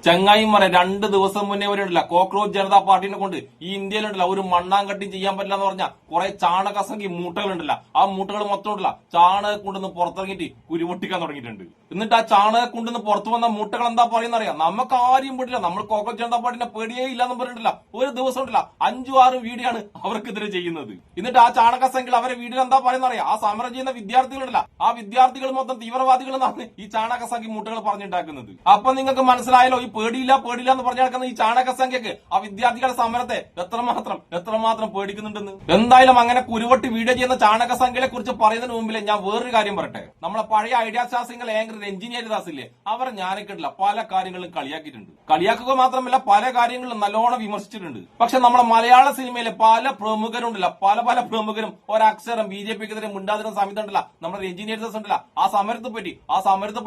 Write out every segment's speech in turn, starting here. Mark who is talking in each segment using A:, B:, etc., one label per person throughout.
A: ചങ്ങായിമാരെ 2 ദിവസം മുന്നേ വരെയുണ്ടല്ല കോക്രോച്ച് ജനതാ പാർട്ടിനെ കൊണ്ട് ഈ ഇന്ത്യയിലുണ്ടല്ല ഒരു മണ്ണാങ്കട്ടി ചെയ്യാൻ പറ്റില്ല എന്ന് പറഞ്ഞാൽ കുറെ ചാണകസംഖ്യ മൂട്ടകളുണ്ടല്ല. ആ മൂട്ടകൾ മൊത്തം ഉണ്ടല്ല ചാണകക്കുണ്ടെന്ന് പുറത്തിറങ്ങിയിട്ട് കുരുപൊട്ടിക്കാൻ തുടങ്ങിയിട്ടുണ്ട്. എന്നിട്ട് ആ ചാണകക്കുണ്ടെന്ന് പുറത്തു വന്ന മൂട്ടകൾ എന്താ പറയുന്ന അറിയാം, നമുക്ക് ആരെയും പേടില്ല, നമ്മൾ കോക്രോച്ച് ജനതാ പാർട്ടിനെ പേടിയേ ഇല്ലാന്ന് പറഞ്ഞിട്ടില്ല. ഒരു ദിവസം ഉണ്ടല്ല 5-6 വീഡിയോ ആണ് അവർക്കെതിരെ ചെയ്യുന്നത്. എന്നിട്ട് ആ ചാണകസംഖ്യകൾ അവരെ വീഡിയോ എന്താ പറയുന്ന അറിയാം, ആ സമരം ചെയ്യുന്ന വിദ്യാർത്ഥികളുണ്ടല്ല, ആ വിദ്യാർത്ഥികൾ മൊത്തം തീവ്രവാദികൾ എന്നാണ് ഈ ചാണകസംഖ്യ മൂട്ടകൾ പറഞ്ഞുണ്ടാക്കുന്നത്. അപ്പൊ നിങ്ങൾക്ക് മനസ്സിലായല്ലോ, ഈ പേടിയില്ല എന്ന് പറഞ്ഞു നടക്കുന്ന ഈ ചാണകസംഖ്യക്ക് ആ വിദ്യാർത്ഥികളുടെ സമരത്തെ എത്രമാത്രം പേടിക്കുന്നുണ്ടെന്ന്. എന്തായാലും അങ്ങനെ കുരുവട്ടി വീഡിയോ ചെയ്യുന്ന ചാണകസംഖ്യയെ കുറിച്ച് പറയുന്നതിന് മുമ്പിലെ ഞാൻ വേറൊരു കാര്യം പറയട്ടെ. നമ്മളെ പഴയ ഐഡിയ ശാസ്ത്രങ്ങൾ ഏങ്കർ എഞ്ചിനീയർ ദാസില്ലേ, അവരെ ഞാനൊക്കെയിട്ടില്ല പല കാര്യങ്ങളും കളിയാക്കിയിട്ടുണ്ട്. കളിയാക്കുക മാത്രമല്ല പല കാര്യങ്ങളും നല്ലോണം വിമർശിച്ചിട്ടുണ്ട്. പക്ഷെ നമ്മളെ മലയാള സിനിമയിലെ പല പ്രമുഖരുണ്ടല്ല, പല പ്രമുഖരും ഒരക്ഷരം BJPക്കെതിരെ മിണ്ടാതിരുന്ന സമയത്തുണ്ടല്ല നമ്മുടെ എഞ്ചിനീയർ ദാസ് ഉണ്ടല്ല, ആ സമരത്തെ പറ്റി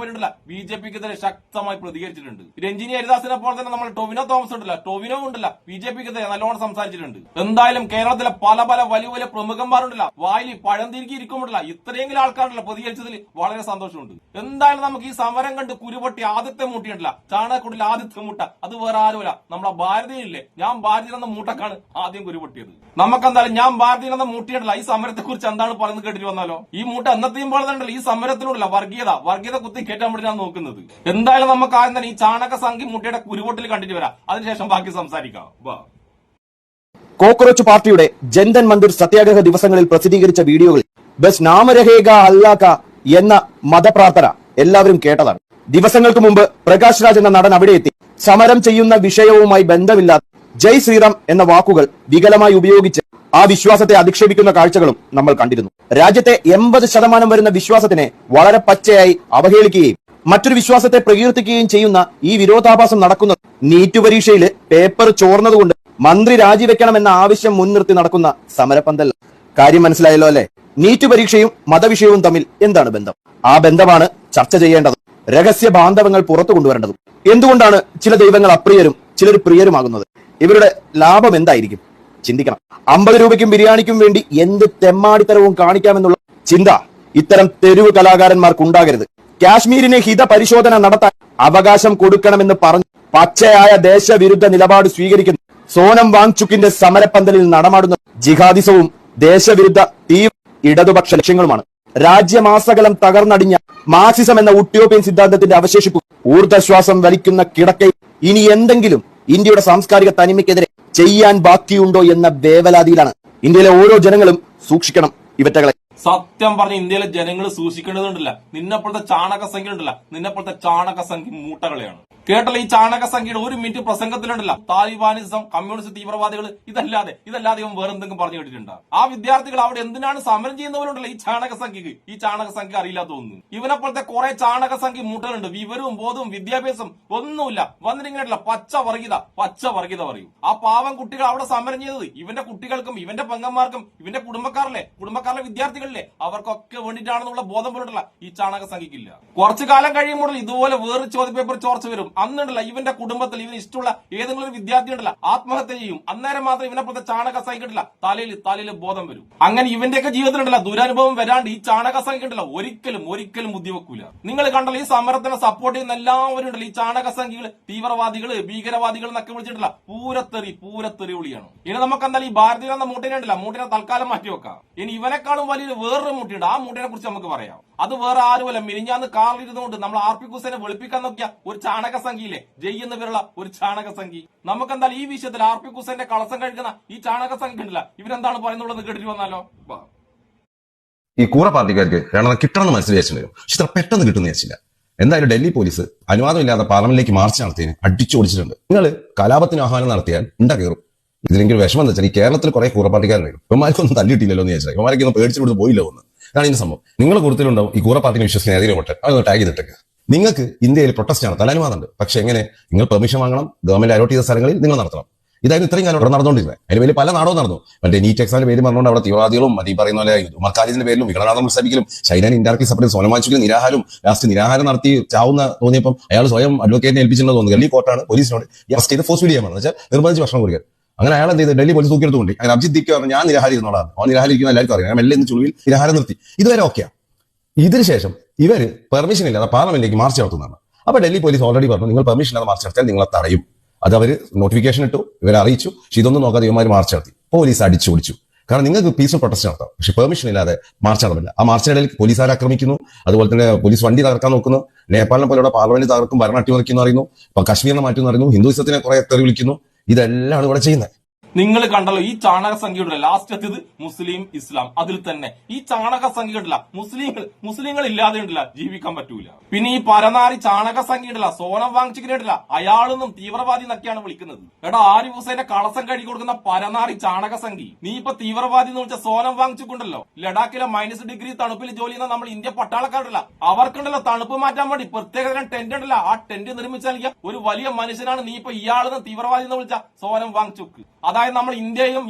A: ഉണ്ടല്ല BJPക്കെതിരെ ശക്തമായി പ്രതികരിച്ചിട്ടുണ്ട്. രഞ്ജിനി ഹരിദാസിനെ പോലെ തന്നെ നമ്മൾ ടൊവിനോ തോമസ് ഉണ്ടല്ല, ടൊവിനോ ഉണ്ടല്ല BJPക്കെതിരെ നല്ലോണം സംസാരിച്ചിട്ടുണ്ട്. എന്തായാലും കേരളത്തിലെ പല വലിയ പ്രമുഖന്മാരുണ്ടല്ല വായിൽ പഴം തിരികെ ഇരിക്കുമ്പോഴല്ല ഇത്രയെങ്കിലും ആൾക്കാരുണ്ടല്ല പ്രതികരിച്ചതിൽ വളരെ സന്തോഷമുണ്ട്. എന്തായാലും നമുക്ക് ഈ സമരം കണ്ട് കുരുപൊട്ടി ആദ്യത്തെ മൂട്ടിയുണ്ടല്ല, ചാണകക്കുണ്ടിൽ ആദ്യത്തെ മൂട്ട അത് വേറെ ആരുമല്ല, നമ്മളെ ഭാരതീയല്ലേ. ഞാൻ ഭാരതീയൻ എന്ന മൂട്ടക്കാണ് ആദ്യം കുരുപൊട്ടിയത്. നമുക്കെന്തായാലും ഞാൻ ഭാരതീയൻ എന്ന മൂട്ടിയുണ്ടല്ല ഈ സമരത്തെ കുറിച്ച് എന്താണ് പറയുന്നത് കേട്ടിട്ട് വന്നാലോ. ഈ മൂട്ട എന്നത്തെയും പോലെ തന്നെ ഈ സമരത്തിലുള്ള വർഗീയത കുത്തി കയറ്റാൻ വേണ്ടി ഞാൻ നോക്കുന്നത്. എന്തായാലും നമുക്ക് ആദ്യം തന്നെ ഈ ചാണക സംഖ്യ മുട്ടയുടെ കുരുപൊട്ടിൽ കണ്ടിട്ട് വരാം, അതിനുശേഷം ബാക്കി സംസാരിക്കാം.
B: കോക്രോച്ച് പാർട്ടിയുടെ ജൻധൻ മന്ദിർ സത്യാഗ്രഹ ദിവസങ്ങളിൽ പ്രസിദ്ധീകരിച്ച വീഡിയോകളിൽ ബസ് നാമരഹേഗ അല്ലാക്ക എന്ന മതപ്രാർത്ഥന എല്ലാവരും കേട്ടതാണ്. ദിവസങ്ങൾക്ക് മുമ്പ് പ്രകാശ് രാജ് എന്ന നടൻ അവിടെ എത്തി സമരം ചെയ്യുന്ന വിഷയവുമായി ബന്ധമില്ലാത്ത ജയ് ശ്രീറാം എന്ന വാക്കുകൾ വികലമായി ഉപയോഗിച്ച് ആ വിശ്വാസത്തെ അധിക്ഷേപിക്കുന്ന കാഴ്ചകളും നമ്മൾ കണ്ടിരുന്നു. രാജ്യത്തെ 80% വരുന്ന വിശ്വാസത്തിനെ വളരെ പച്ചയായി അവഹേളിക്കുകയും മറ്റൊരു വിശ്വാസത്തെ പ്രകീർത്തിക്കുകയും ചെയ്യുന്ന ഈ വിരോധാഭാസം നടക്കുന്നത് നീറ്റ് പരീക്ഷയിൽ പേപ്പർ ചോർന്നതുകൊണ്ട് മന്ത്രി രാജിവെക്കണമെന്ന ആവശ്യം മുൻനിർത്തി നടക്കുന്ന സമരപന്തൽ. കാര്യം മനസ്സിലായല്ലോ അല്ലെ? നീറ്റ് പരീക്ഷയും മതവിഷയവും തമ്മിൽ എന്താണ് ബന്ധം? ആ ബന്ധമാണ് ചർച്ച ചെയ്യേണ്ടത്. രഹസ്യ ബാന്ധവങ്ങൾ പുറത്തു കൊണ്ടുവരേണ്ടതും. എന്തുകൊണ്ടാണ് ചില ദൈവങ്ങൾ അപ്രിയരും ചിലർ പ്രിയരുമാകുന്നത്? ഇവരുടെ ലാഭം എന്തായിരിക്കും? ചിന്തിക്കണം. 50 രൂപയ്ക്കും ബിരിയാണിക്കും വേണ്ടി എന്ത് തെമ്മാടിത്തരവും കാണിക്കാമെന്നുള്ള ചിന്ത ഇത്തരം തെരുവ് കലാകാരന്മാർക്കുണ്ടാകരുത്. കാശ്മീരിനെ ഹിതപരിശോധന നടത്താൻ അവകാശം കൊടുക്കണമെന്ന് പറഞ്ഞു പച്ചയായ ദേശവിരുദ്ധ നിലപാട് സ്വീകരിക്കുന്ന സോനം വാങ്ചുക്കിന്റെ സമരപ്പന്തലിൽ നടമാടുന്ന ജിഹാദിസവും ദേശവിരുദ്ധ തീവ്ര ഇടതുപക്ഷ ലക്ഷ്യങ്ങളുമാണ്. രാജ്യമാസകലം തകർന്നടിഞ്ഞ മാർക്സിസം എന്ന ഉട്ട്യോപ്യൻ സിദ്ധാന്തത്തിന്റെ അവശേഷിപ്പ് ഊർജ്ജശ്വാസം വലിക്കുന്ന കിടക്കയിൽ ഇനി എന്തെങ്കിലും ഇന്ത്യയുടെ സാംസ്കാരിക തനിമയ്ക്കെതിരെ ചെയ്യാൻ ബാക്കിയുണ്ടോ എന്ന വേവലാതിയിലാണ് ഇന്ത്യയിലെ ഓരോ ജനങ്ങളും. സൂക്ഷിക്കണം ഇവറ്റകളെ.
A: സത്യം പറഞ്ഞ ഇന്ത്യയിലെ ജനങ്ങൾ സൂക്ഷിക്കേണ്ടതുണ്ടല്ല. നിന്നെപ്പോഴത്തെ ചാണകസംഖ്യ ഉണ്ടല്ല, നിന്നെപ്പോഴത്തെ ചാണകസംഖ്യ മൂട്ടകളെയാണ്. കേട്ടല്ല, ഈ ചാണകസംഖ്യയുടെ 1 മിനിറ്റ് പ്രസംഗത്തിലുണ്ടല്ല താലിബാനിസം, കമ്മ്യൂണിസ്റ്റ് തീവ്രവാദികൾ ഇതല്ലാതെ ഇവൻ വേറെ എന്തെങ്കിലും പറഞ്ഞു കേട്ടിട്ടുണ്ട്? ആ വിദ്യാർത്ഥികൾ അവിടെ എന്തിനാണ് സമരം ചെയ്യുന്നവരുണ്ടല്ലോ ഈ ചാണകസംഖ്യ അറിയില്ല തോന്നുന്നു. ഇവനെപ്പോഴത്തെ കുറെ ചാണകസംഖ്യ മൂട്ടകളുണ്ട്. വിവരവും ബോധവും വിദ്യാഭ്യാസം ഒന്നുമില്ല. വന്നിട്ടില്ല പച്ച വർഗീയത പറയും. ആ പാവം കുട്ടികൾ അവിടെ സമരം ചെയ്തത് ഇവന്റെ കുട്ടികൾക്കും ഇവന്റെ പെങ്ങന്മാർക്കും ഇവന്റെ കുടുംബക്കാരിലെ വിദ്യാർത്ഥികളിലെ അവർക്കൊക്കെ വേണ്ടിയിട്ടാണെന്നുള്ള ബോധം പോലുള്ള ഈ ചാണകസംഖ്യക്കില്ല. കുറച്ചു കാലം കഴിയുമ്പോൾ ഇതുപോലെ വേറെ ചോദ്യപേപ്പർ ചോർച്ച വരും. അന്നുണ്ടല്ല ഇവന്റെ കുടുംബത്തിൽ ഇവന് ഇഷ്ടമുള്ള ഏതെങ്കിലും ഒരു വിദ്യാർത്ഥി ഉണ്ടല്ല ആത്മഹത്യ ചെയ്യും. അന്നേരം മാത്രം ഇവനെപ്പോഴത്തെ ചാണകസംഖ്യ ഉണ്ടല്ല തലയിൽ ബോധം വരും. അങ്ങനെ ഇവന്റെയൊക്കെ ജീവിതത്തിലുണ്ടല്ല ദുരനുഭവം വരാണ്ട് ഈ ചാണകസംഖ്യ ഉണ്ടല്ല ഒരിക്കലും ബുദ്ധി വെക്കൂല. നിങ്ങൾ കണ്ടല്ലോ ഈ സമരത്തിനെ സപ്പോർട്ട് ചെയ്യുന്ന എല്ലാവരും ഉണ്ടല്ലോ ഈ ചാണകസംഖ്യകൾ തീവ്രവാദികള് ഭീകരവാദികൾ എന്നൊക്കെ വിളിച്ചിട്ടില്ല പൂരത്തെറി വിളിയാണ്. ഇനി നമുക്ക് എന്തായാലും ഈ ഭാരതീയ എന്ന മൂട്ടിനെ തൽക്കാലം മാറ്റി വെക്കാം. ഇനി ഇവനെക്കാളും വലിയൊരു വേറൊരു മൂട്ടിയുണ്ട്. ആ മൂട്ടിനെ കുറിച്ച് നമുക്ക് പറയാം. അത് വേറെ ആരുമല്ല, മിനിഞ്ഞാന്ന് കാറിലിരുന്നുകൊണ്ട് നമ്മൾ RP ഹുസൈനെ വെളുപ്പിക്കാൻ നോക്കിയ ഒരു ചാണകസംഖ്യയില്ലേ, ജയ് എന്ന് പേരുള്ള ഒരു ചാണകസംഖ്യ. നമുക്കെന്തായാലും ഈ വിഷയത്തിൽ RP ഹുസൈന്റെ കളസം കഴിക്കുന്ന ഈ ചാണകസംഖ്യ ഉണ്ടല്ല ഇവരെന്താണ് പറയുന്നുള്ളത് കേട്ടിട്ട് വന്നാലോ.
C: ഈ കൂറ പാർട്ടിക്കാർക്ക് വേണമെന്ന് കിട്ടണമെന്ന് മനസ്സിലാച്ചു വരും. പക്ഷെ ഇത്ര പെട്ടെന്ന് കിട്ടുന്ന വെച്ചില്ല. എന്തായാലും ഡൽഹി പോലീസ് അനുവാദമില്ലാതെ പാർലമെന്റിലേക്ക് മാർച്ച് നടത്തിയതിന് അടിച്ചോടിച്ചിട്ടുണ്ട്. നിങ്ങൾ കലാപത്തിന് ആഹ്വാനം നടത്തിയാൽ കയറും. ഇതിലെങ്കിലും വിഷമം എന്ന് വെച്ചാൽ ഈ കേരളത്തിൽ കുറെ കൂറ പാർട്ടിക്കാരുണ്ട്. ഇവന്മാർക്കൊന്നും തല്ലിയിട്ടില്ലല്ലോ എന്ന് ചോദിച്ചാൽ ഇവന്മാരൊക്കെ ഒന്ന് പേടിച്ചു കൊടുത്ത് പോയില്ലോ എന്ന്. അതാണ് ഇതിന്റെ സംഭവം. നിങ്ങൾ കൂടുതലുണ്ടാവും ഈ കൂറ പാർട്ടിനെ വിശ്വസിക്കുന്ന ഏതെങ്കിലും കൊട്ടെ അതൊന്ന് ടാഗ് ചെയ്തിട്ടേക്ക്. നിങ്ങൾക്ക് ഇന്ത്യയിൽ പ്രൊട്ടസ്റ്റ് ആണ് തലാനുവാദമുണ്ട്. പക്ഷെ എങ്ങനെ? നിങ്ങൾ പെർമിഷൻ വാങ്ങണം, ഗവൺമെന്റ് അലോട്ട് ചെയ്ത സ്ഥലങ്ങളിൽ നിങ്ങൾ നടത്തണം. ഇതായിരുന്നു ഇത്രയും കാലം ഇവിടെ നടന്നുകൊണ്ടിരുന്നത്. അതിന് വലിയ പല നാടകവും നടന്നു. മറ്റേ നീറ്റ് എക്സാമിന്റെ പേര് പറഞ്ഞുകൊണ്ട് അവിടെ തീവ്രവാദികളും ഈ പറയുന്ന പോലെ മർക്കാജിന്റെ പേരിലും വികടനാഥം ഉത്സവിക്കലും ചൈനയിൽ ഇൻഡയറക്ട്ലി സപ്പോർട്ട് സോനമാച്ചുകളും നിരാഹാരം നടത്തി ചാവുന്ന തോന്നിയപ്പം അയാൾ സ്വയം അഡ്വക്കേറ്റിനെ ഏൽപ്പിച്ചിട്ടുണ്ടെന്ന് തോന്നുന്നു. ഡൽഹി കോർട്ടാണ് പോലീസിനോട് അറസ്റ്റ് ചെയ്ത് ഫോഴ്സ് ചെയ്യാൻ പറഞ്ഞത്. നിർബന്ധിച്ച് ഭക്ഷണം കൊടുക്കാൻ. അങ്ങനെ അയാൾ എന്ത് ചെയ്ത് ഡൽഹി പോലീസ് തൂക്കിയെടുത്തുകൊണ്ട് അങ്ങനെ അഭിജിത് ദീപ് പറഞ്ഞു ഞാൻ നിരാഹാരം ഇരുന്നോളാണ്. അവൻ നിരാഹാരിക്കുന്ന എല്ലാവർക്കും അറിയാം. മെല്ലെ ഇന്ന് ചുളിവിൽ നിരാഹാരം നിർത്തി. ഇതുവരെ ഓക്കെയാണ്. ഇതിനുശേഷം ഇവര് പെർമിഷൻ ഇല്ലാതെ പാർലമെന്റിലേക്ക് മാർച്ച് നടത്തുന്നതാണ്. അപ്പൊ ഡൽഹി പോലീസ് ഓൾറെഡി പറഞ്ഞു നിങ്ങൾ പെർമിഷൻ ഇല്ലാതെ മാർച്ച് നടത്തിയാൽ നിങ്ങളെ തടയും. അത് അവർ നോട്ടിഫിക്കേഷൻ ഇട്ടു, ഇവരെ അറിയിച്ചു. പക്ഷെ ഇതൊന്നും നോക്കാതെ ഇവന്മാർ മാർച്ച് നടത്തി. പോലീസ് അടിച്ചോടിച്ചു. കാരണം നിങ്ങൾക്ക് പീസ്ഫുൾ പ്രൊട്ടസ്റ്റ് നടത്താം, പക്ഷെ പെർമിഷൻ ഇല്ലാതെ മാർച്ച് നടന്നില്ല. ആ മാർച്ചിനിടയിൽ പോലീസുകാരെ ആക്രമിക്കുന്നു, അതുപോലെ തന്നെ പോലീസ് വണ്ടി തകർക്കാൻ നോക്കുന്നു, നേപ്പാളിനെ പോലെയുള്ള പാർലമെന്റ് തകർക്കും, ഭരണം അട്ടിമറിക്കുന്നു അറിയുന്നു, ഇപ്പൊ കാശ്മീരിനെ മാറ്റുമെന്ന് അറിയുന്നു, ഹിന്ദുത്വത്തിനെ കുറെ തെറി വിളിക്കുന്നു. ഇതെല്ലാം ഇവിടെ ചെയ്യുന്നത്.
A: നിങ്ങൾ കണ്ടല്ലോ ഈ ചാണക സംഖ്യയുടെ ലാസ്റ്റ് എത്തിയത് മുസ്ലിം ഇസ്ലാം. അതിൽ തന്നെ ഈ ചാണക സംഖ്യ ഉണ്ടല്ല, മുസ്ലിങ്ങൾ ഇല്ലാതെ ഉണ്ടല്ല ജീവിക്കാൻ പറ്റൂല. പിന്നെ ഈ പരനാറി ചാണക സംഖ്യ ഉണ്ടല്ല, സോനം വാങ്ങിച്ചിട്ടില്ല, അയാളൊന്നും തീവ്രവാദി എന്നൊക്കെയാണ് വിളിക്കുന്നത്. എടാ ആരിഫ് ഹുസൈന്റെ കളസം കഴുകി കൊടുക്കുന്ന പരനാറി ചാണക സംഖ്യ നീ ഇപ്പൊ തീവ്രവാദി എന്ന് വിളിച്ച സോനം വാങ്ങിച്ചിട്ടുണ്ടല്ലോ. ലഡാക്കിലെ -ഡിഗ്രി തണുപ്പിൽ ജോലി ചെയ്യുന്ന നമ്മൾ ഇന്ത്യ പട്ടാളക്കാരുണ്ടല്ല, അവർക്കുണ്ടല്ലോ തണുപ്പ് മാറ്റാൻ വേണ്ടി പ്രത്യേക ടെന്റ് ഉണ്ടല്ല, ആ ടെന്റ് നിർമ്മിച്ചു നൽകിയ ഒരു വലിയ മനുഷ്യനാണ് നീ ഇപ്പൊ ഇയാളെന്ന് തീവ്രവാദി എന്ന് വിളിച്ച സോനം വാങ്ങിച്ചുക്ക്. അതായത് നമ്മൾ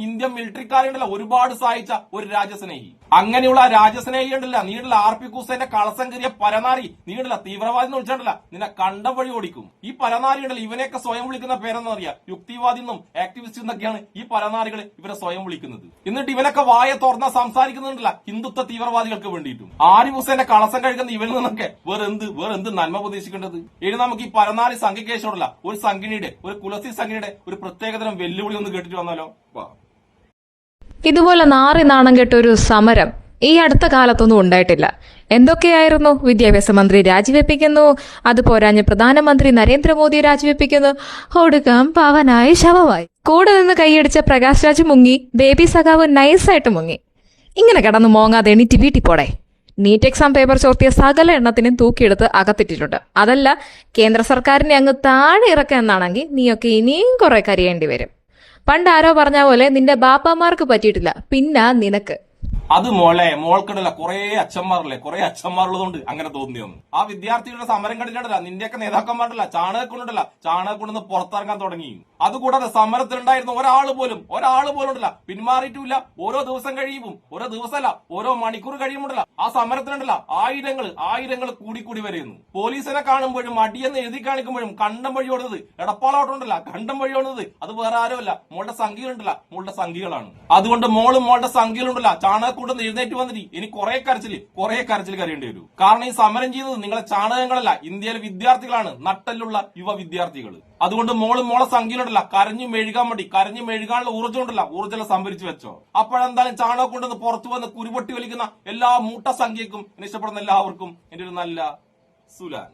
A: ഇന്ത്യൻ മിലിറ്ററിക്കാരുണ്ടല്ല ഒരുപാട് സഹായിച്ച ഒരു രാജ്യസ്നേഹി. അങ്ങനെയുള്ള രാജ്യസ്നേഹി ഉണ്ടല്ല നീണ്ടല്ല ആർപിക് ഹുസൈന്റെ കളസം കയറിയ പരനാറി നീണ്ടല്ല തീവ്രവാദി എന്ന് വിളിച്ചിട്ടല്ല നിന്നെ കണ്ടം വഴി ഓടിക്കും. ഈ പരനാറി ഉണ്ടല്ലോ ഇവനെയൊക്കെ സ്വയം വിളിക്കുന്ന പേരെന്ന് പറയാ യുക്തിവാദി എന്നും ആക്ടിവിസ്റ്റ് എന്നൊക്കെയാണ് ഈ പരനാറികൾ ഇവരെ സ്വയം വിളിക്കുന്നത്. എന്നിട്ട് ഇവനൊക്കെ വായ തുറന്ന സംസാരിക്കുന്നുണ്ടല്ല ഹിന്ദുത്വ തീവ്രവാദികൾക്ക് വേണ്ടിയിട്ടും. ആരിഫ് ഹുസൈന്റെ കളസം കഴിക്കുന്ന ഇവരിൽ നിന്നൊക്കെ വേറെന്ത് നന്മ പ്രതീക്ഷിക്കേണ്ടത്? ഇനി നമുക്ക് ഈ പരനാറി സംഘിക്കേശോടല്ല ഒരു സംഘിണിയുടെ ഒരു കുലസി സംഘിണിയുടെ ഒരു പ്രത്യേകതരം വെല്ലുവിളി ഒന്ന് കേട്ടിട്ട് വന്നാലോ?
D: ഇതുപോലെ നാറി നാണം കെട്ടൊരു സമരം ഈ അടുത്ത കാലത്തൊന്നും ഉണ്ടായിട്ടില്ല. എന്തൊക്കെയായിരുന്നു? വിദ്യാഭ്യാസ മന്ത്രി രാജിവെപ്പിക്കുന്നു, അത് പോരാഞ്ഞ് പ്രധാനമന്ത്രി നരേന്ദ്രമോദിയെ രാജിവെപ്പിക്കുന്നു, ഒടുക്കം പവനായി ശവമായി. കൂടെ നിന്ന് കൈയടിച്ച പ്രകാശ് രാജ് മുങ്ങി, ബേബി സഖാവ് നൈസായിട്ട് മുങ്ങി. ഇങ്ങനെ കിടന്ന് മോങ്ങാതെ എണീറ്റ് വീട്ടിൽ പോടെ. നീറ്റ് എക്സാം പേപ്പർ ചോർത്തിയ സകല എണ്ണത്തിനും തൂക്കിയെടുത്ത് അകത്തിട്ടിട്ടുണ്ട്. അതല്ല കേന്ദ്ര സർക്കാരിനെ അങ്ങ് താഴെ ഇറക്കുക എന്നാണെങ്കിൽ നീയൊക്കെ ഇനിയും കുറെ കരയേണ്ടി വരും. പണ്ട് ആരോ പറഞ്ഞ പോലെ നിന്റെ ബാപ്പമാർക്ക് പറ്റിയിട്ടില്ല, പിന്നെ നിനക്ക്.
A: അത് മോൾക്കിടല്ല കുറെ അച്ഛന്മാരുള്ളതുകൊണ്ട് അങ്ങനെ തോന്നിയൊന്നും. ആ വിദ്യാർത്ഥികളുടെ സമരം കണ്ടിട്ടല്ല നിന്റെയൊക്കെ നേതാക്കന്മാരുണ്ടല്ല ചാണകക്കൊണ്ടെന്ന് പുറത്തിറങ്ങാൻ തുടങ്ങി. അതുകൂടാതെ സമരത്തിലുണ്ടായിരുന്ന ഒരാള് പോലും ഉണ്ടല്ല പിന്മാറിയിട്ടില്ല. ഓരോ ദിവസം കഴിയുമ്പോൾ ഓരോ ദിവസമല്ല ഓരോ മണിക്കൂർ കഴിയുമ്പോഴല്ല ആ സമരത്തിലുണ്ടല്ല ആയിരങ്ങൾ കൂടി വരുന്നു. പോലീസിനെ കാണുമ്പോഴും അടിയെന്ന് എഴുതി കാണിക്കുമ്പോഴും കണ്ടം വഴി ഓടുന്നത് എടപ്പാളോട്ടുണ്ടല്ല കണ്ടം വഴി ഓടുന്നത് അത് വേറെ ആരുമല്ല മോളുടെ സംഖ്യകളാണ്. അതുകൊണ്ട് മോളുടെ സംഖ്യകളുണ്ടല്ല ചാണകക്കൂടെന്ന് എഴുന്നേറ്റ് വന്നിട്ട് ഇനി കുറെ കരച്ചിൽ കരയേണ്ടി വരും. കാരണം ഈ സമരം ചെയ്തത് നിങ്ങളെ ചാണകങ്ങളല്ല, ഇന്ത്യയിലെ വിദ്യാർത്ഥികളാണ്, നട്ടലുള്ള യുവ വിദ്യാർത്ഥികൾ. അതുകൊണ്ട് മോളെ സംഖ്യയിലുണ്ടല്ല കരഞ്ഞു മെഴുകാനുള്ള ഊർജ്ജം സംഭരിച്ചു വെച്ചോ. അപ്പോഴെന്തായാലും ചാണകം കൊണ്ടുവന്ന് പുറത്തു വന്ന് കുരുപൊട്ടി വലിക്കുന്ന എല്ലാ മൂട്ട സംഖ്യക്കും ഇഷ്ടപ്പെടുന്ന എല്ലാവർക്കും എന്റെ ഒരു നല്ല സുലാൻ.